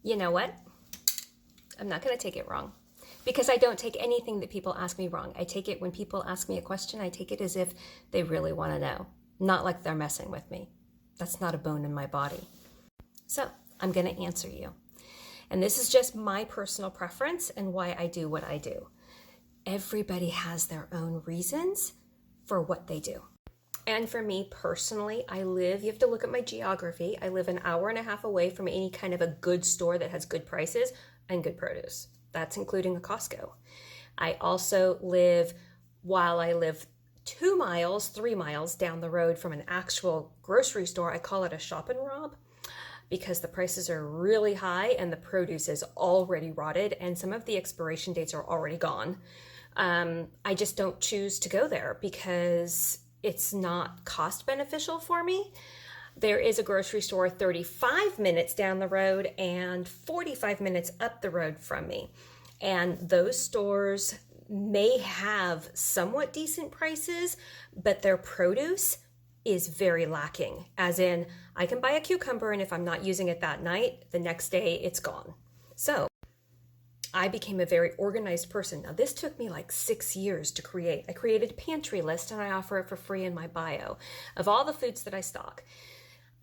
You know what? I'm not going to take it wrong because I don't take anything that people ask me wrong. I take it when people ask me a question, I take it as if they really want to know, not like they're messing with me. That's not a bone in my body. So I'm going to answer you. And this is just my personal preference and why I do what I do. Everybody has their own reasons for what they do. And for me personally, you have to look at my geography. I live an hour and a half away from any kind of a good store that has good prices and good produce. That's including a Costco. I also while I live 2 miles, 3 miles down the road from an actual grocery store, I call it a shop and rob because the prices are really high and the produce is already rotted and some of the expiration dates are already gone. I just don't choose to go there because it's not cost beneficial for me. There is a grocery store 35 minutes down the road and 45 minutes up the road from me. And those stores may have somewhat decent prices, but their produce is very lacking. As in, I can buy a cucumber and if I'm not using it that night, the next day it's gone. So I became a very organized person. Now, this took me like 6 years to create. I created a pantry list and I offer it for free in my bio of all the foods that I stock.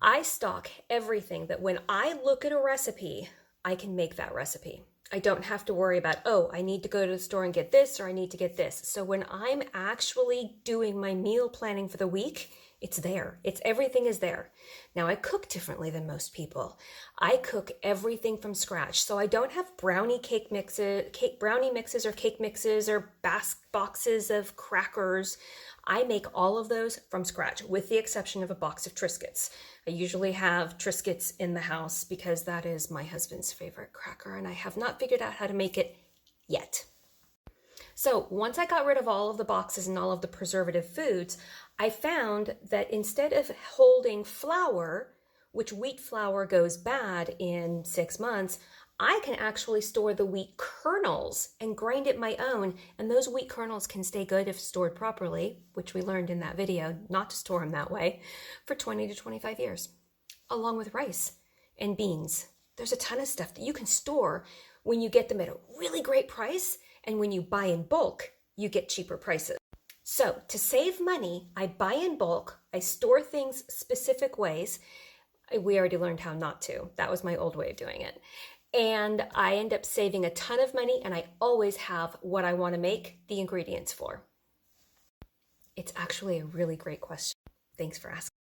I stock everything that when I look at a recipe, I can make that recipe. I don't have to worry about, oh, I need to go to the store and get this or I need to get this. So when I'm actually doing my meal planning for the week, it's there. Everything is there. Now I cook differently than most people. I cook everything from scratch. So I don't have brownie mixes or cake mixes or boxes of crackers. I make all of those from scratch with the exception of a box of Triscuits. I usually have Triscuits in the house because that is my husband's favorite cracker and I have not figured out how to make it yet. So once I got rid of all of the boxes and all of the preservative foods, I found that instead of holding flour, which wheat flour goes bad in 6 months, I can actually store the wheat kernels and grind it my own. And those wheat kernels can stay good if stored properly, which we learned in that video, not to store them that way, for 20 to 25 years, along with rice and beans. There's a ton of stuff that you can store when you get them at a really great price. And when you buy in bulk, you get cheaper prices. So to save money, I buy in bulk, I store things specific ways. We already learned how not to. That was my old way of doing it. And I end up saving a ton of money and I always have what I want to make the ingredients for. It's actually a really great question. Thanks for asking.